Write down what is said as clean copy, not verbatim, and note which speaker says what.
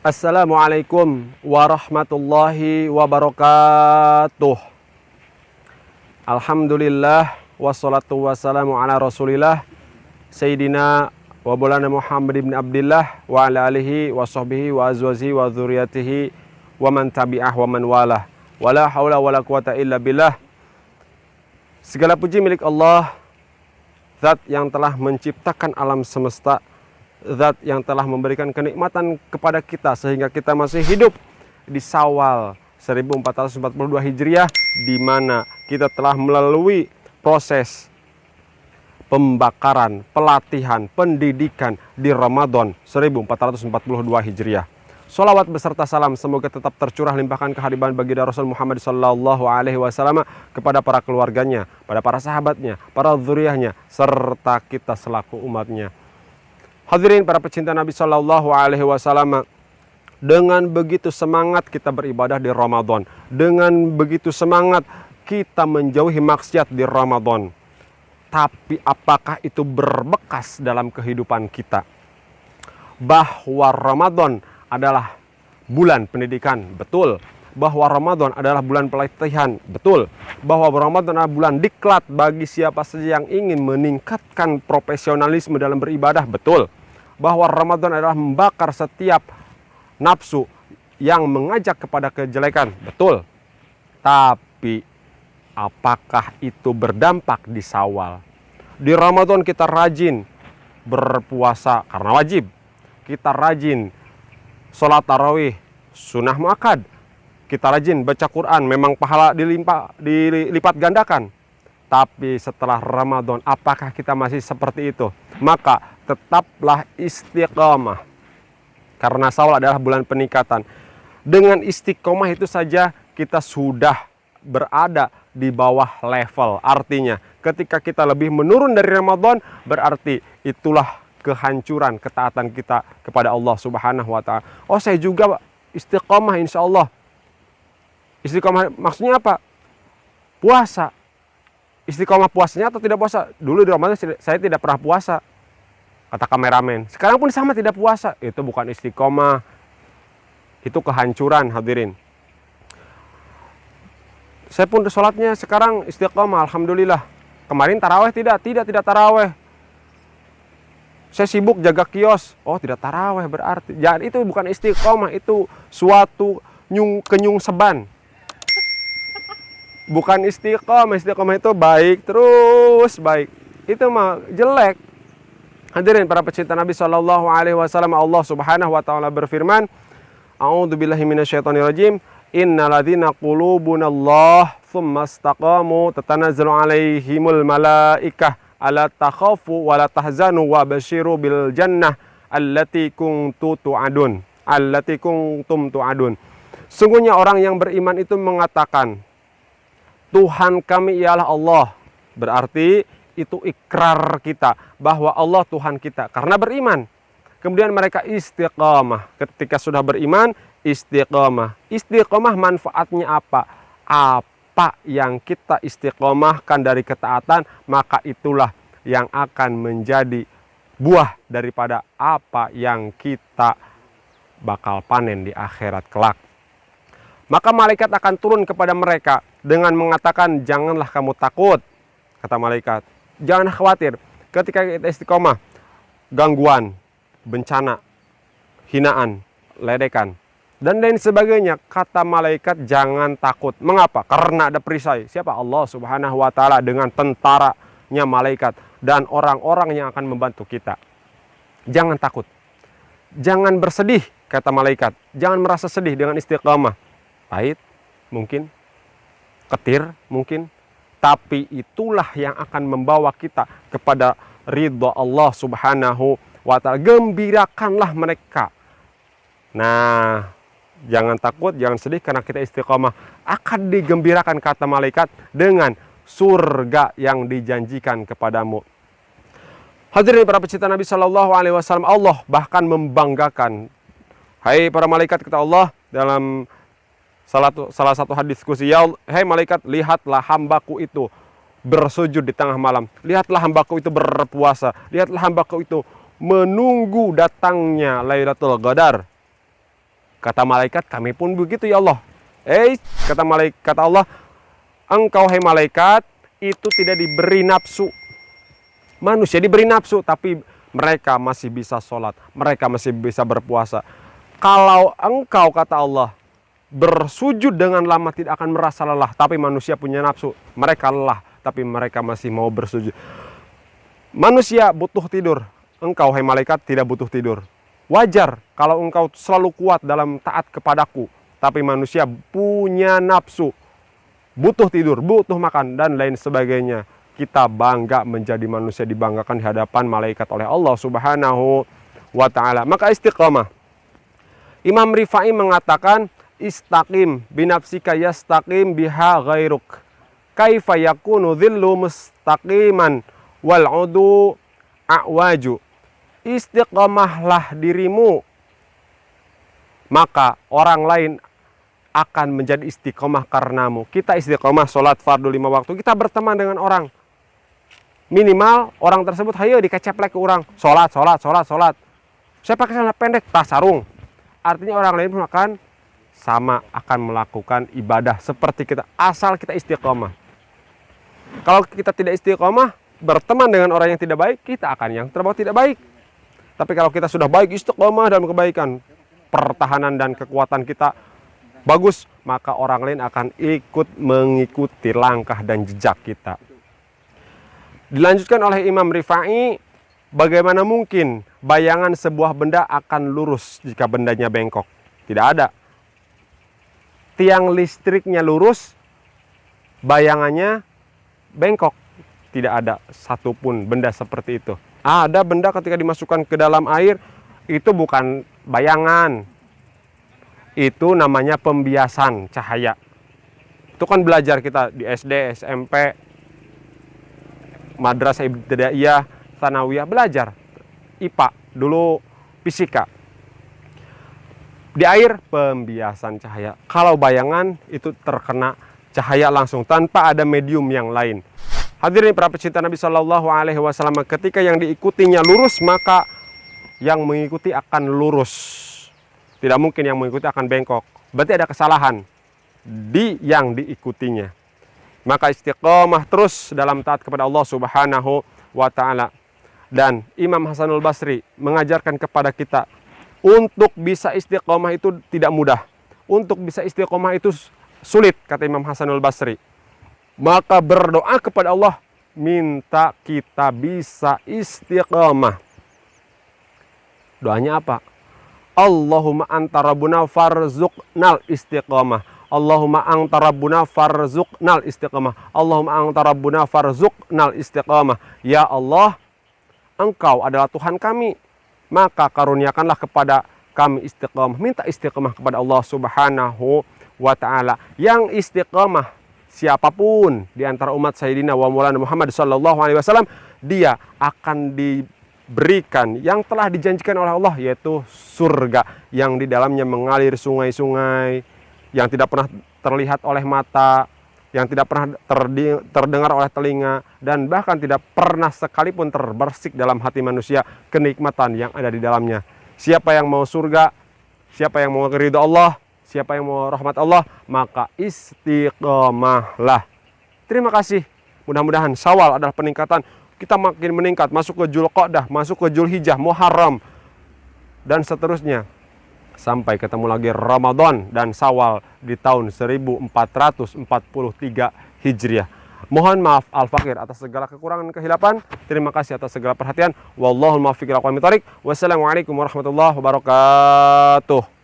Speaker 1: Assalamualaikum warahmatullahi wabarakatuh. Alhamdulillah wassalatu wassalamu ala rasulillah Sayyidina wa maulana Muhammad ibn Abdillah wa ala alihi wa sahbihi wa azwajihi wa dzurriyyatihi wa man tabi'ah wa man walah. Wala haula wala quwata illa billah. Segala puji milik Allah, Zat yang telah menciptakan alam semesta, Zat yang telah memberikan kenikmatan kepada kita sehingga kita masih hidup di Syawal 1442 Hijriah, di mana kita telah melalui proses pembakaran, pelatihan, pendidikan di Ramadan 1442 Hijriah. Sholawat beserta salam semoga tetap tercurah limpahkan kehadiran baginda Rasul Muhammad Sallallahu Alaihi Wasallam kepada para keluarganya, pada para sahabatnya, para dzurriyyahnya, serta kita selaku umatnya. Hadirin para pecinta Nabi Sallallahu Alaihi Wasallam, dengan begitu semangat kita beribadah di Ramadan, dengan begitu semangat kita menjauhi maksiat di Ramadan. Tapi apakah itu berbekas dalam kehidupan kita? Bahwa Ramadan adalah bulan pendidikan, betul. Bahwa Ramadan adalah bulan pelatihan, betul. Bahwa Ramadan adalah bulan diklat bagi siapa saja yang ingin meningkatkan profesionalisme dalam beribadah, betul. Bahwa Ramadan adalah membakar setiap nafsu yang mengajak kepada kejelekan, betul. Tapi apakah itu berdampak di Syawal? Di Ramadan kita rajin berpuasa karena wajib. Kita rajin sholat tarawih, sunnah muakkad. Kita rajin baca Quran, memang pahala dilipat gandakan. Tapi setelah Ramadan, apakah kita masih seperti itu? Maka tetaplah istiqomah. Karena Syawal adalah bulan peningkatan. Dengan istiqomah itu saja kita sudah berada di bawah level. Artinya ketika kita lebih menurun dari Ramadan, berarti itulah kehancuran ketaatan kita kepada Allah Subhanahu wa Ta'ala. Oh, saya juga istiqomah insya Allah. Istiqomah maksudnya apa? Puasa. Istiqomah puasanya atau tidak puasa? Dulu di Ramadan saya tidak pernah puasa, kata kameramen. Sekarang pun sama, tidak puasa. Itu bukan istiqomah, itu kehancuran, hadirin. Saya pun sholatnya sekarang istiqomah, alhamdulillah. Kemarin taraweh tidak taraweh. Saya sibuk jaga kios, oh tidak taraweh berarti. Jadi itu bukan istiqomah, itu suatu kenyungseban. Bukan istiqomah. Istiqomah itu baik terus baik. Itu mah jelek. Hadirin para pecinta Nabi Sallallahu Alaihi Wasallam, Allah Subhanahu Wa Taala berfirman, A'udzubillahi minasyaitonirrajim, Innalladzina qulubunallah tsumma istaqamu tatanazzalu alaihimul malaikah alla takhafu wa la tahzanu wa basyiru bil jannah allati kuntum tu'adun. Sungguhnya orang yang beriman itu mengatakan, Tuhan kami ialah Allah. Berarti itu ikrar kita bahwa Allah Tuhan kita karena beriman. Kemudian mereka istiqamah. Ketika sudah beriman, istiqamah. Istiqamah manfaatnya apa? Apa yang kita istiqamahkan dari ketaatan, maka itulah yang akan menjadi buah daripada apa yang kita bakal panen di akhirat kelak. Maka malaikat akan turun kepada mereka dengan mengatakan, janganlah kamu takut. Kata malaikat, jangan khawatir. Ketika kita istiqomah, gangguan, bencana, hinaan, ledekan, dan lain sebagainya, kata malaikat jangan takut. Mengapa? Karena ada perisai. Siapa? Allah Subhanahu Wa Ta'ala dengan tentaranya malaikat dan orang-orang yang akan membantu kita. Jangan takut. Jangan bersedih, kata malaikat. Jangan merasa sedih dengan istiqamah. Pahit mungkin, ketir mungkin, tapi itulah yang akan membawa kita kepada ridha Allah Subhanahu wa Ta'ala. Gembirakanlah mereka. Nah, jangan takut, jangan sedih karena kita istiqamah. Akan digembirakan, kata malaikat, dengan surga yang dijanjikan kepadamu. Hadirin para pecinta Nabi Sallallahu Alaihi Wasallam, Allah bahkan membanggakan. Hai para malaikat, kata Allah dalam salah satu hadis qudsi, hei malaikat, lihatlah hambaku itu bersujud di tengah malam. Lihatlah hambaku itu berpuasa. Lihatlah hambaku itu menunggu datangnya Lailatul Qadar. Kata malaikat, kami pun begitu ya Allah. Kata Allah, engkau hai malaikat itu tidak diberi nafsu. Manusia diberi nafsu, tapi mereka masih bisa sholat, mereka masih bisa berpuasa. Kalau engkau, kata Allah, bersujud dengan lama tidak akan merasa lelah, tapi manusia punya nafsu, mereka lelah, tapi mereka masih mau bersujud. Manusia butuh tidur, engkau hai malaikat tidak butuh tidur. Wajar kalau engkau selalu kuat dalam taat kepadaku, tapi manusia punya nafsu, butuh tidur, butuh makan, dan lain sebagainya. Kita bangga menjadi manusia, dibanggakan di hadapan malaikat oleh Allah Subhanahu wa ta'ala. Maka istiqamah. Imam Rifai mengatakan, istaqim binafsika yastaqim biha ghairuk. Kaifa yakunu dhillu mustaqiman wal udu a'waju. Istiqamahlah dirimu, maka orang lain akan menjadi istiqomah karenamu. Kita istiqomah sholat fardu 5 waktu, kita berteman dengan orang. Minimal orang tersebut, hayo dikeceplek ke orang. Sholat. Saya pakai celana pendek, tas sarung. Artinya orang lain pun akan sama, akan melakukan ibadah seperti kita, asal kita istiqomah. Kalau kita tidak istiqomah, berteman dengan orang yang tidak baik, kita akan yang terbawa tidak baik. Tapi kalau kita sudah baik, istiqomah dalam kebaikan, pertahanan dan kekuatan kita bagus, maka orang lain akan ikut mengikuti langkah dan jejak kita. Dilanjutkan oleh Imam Rifai, bagaimana mungkin bayangan sebuah benda akan lurus jika bendanya bengkok? Tidak ada. Tiang listriknya lurus, bayangannya bengkok. Tidak ada satupun benda seperti itu. Ada benda ketika dimasukkan ke dalam air, itu bukan bayangan. Itu namanya pembiasan cahaya. Itu kan belajar kita di SD, SMP, Madrasah Ibtidaiyah, Tsanawiyah, belajar IPA, dulu fisika. Di air pembiasan cahaya. Kalau bayangan itu terkena cahaya langsung tanpa ada medium yang lain. Hadirin para pecinta Nabi Shallallahu Alaihi Wasallam, ketika yang diikutinya lurus, maka yang mengikuti akan lurus. Tidak mungkin yang mengikuti akan bengkok. Berarti ada kesalahan di yang diikutinya. Maka istiqomah terus dalam taat kepada Allah Subhanahu wa ta'ala. Dan Imam Hasanul Basri mengajarkan kepada kita, untuk bisa istiqomah itu tidak mudah. Untuk bisa istiqomah itu sulit, kata Imam Hasanul Basri. Maka berdoa kepada Allah, minta kita bisa istiqomah. Doanya apa? Allahumma anta rabbuna farzuqnal istiqomah. Allahumma anta rabbuna farzuqnal istiqomah. Allahumma anta rabbuna farzuqnal istiqomah. Ya Allah, Engkau adalah Tuhan kami, maka karuniakanlah kepada kami istiqomah. Minta istiqomah kepada Allah Subhanahu wa ta'ala. Yang istiqomah, siapapun di antara umat Sayyidina wa Maulana Muhammad sallallahu alaihi wasallam, dia akan diberikan yang telah dijanjikan oleh Allah, yaitu surga yang di dalamnya mengalir sungai-sungai, yang tidak pernah terlihat oleh mata, yang tidak pernah terdengar oleh telinga, dan bahkan tidak pernah sekalipun terbersih dalam hati manusia kenikmatan yang ada di dalamnya. Siapa yang mau surga, siapa yang mau ridho Allah, siapa yang mau rahmat Allah, maka istiqomahlah. Terima kasih. Mudah-mudahan Syawal adalah peningkatan. Kita makin meningkat, masuk ke Dzulqa'dah, masuk ke Dzulhijjah, Muharram, dan seterusnya. Sampai ketemu lagi Ramadan dan Syawal di tahun 1443 Hijriah. Mohon maaf al-fakir atas segala kekurangan dan kehilapan. Terima kasih atas segala perhatian. Wallahul muwaffiq ila aqwamit thoriq. Wassalamualaikum warahmatullahi wabarakatuh.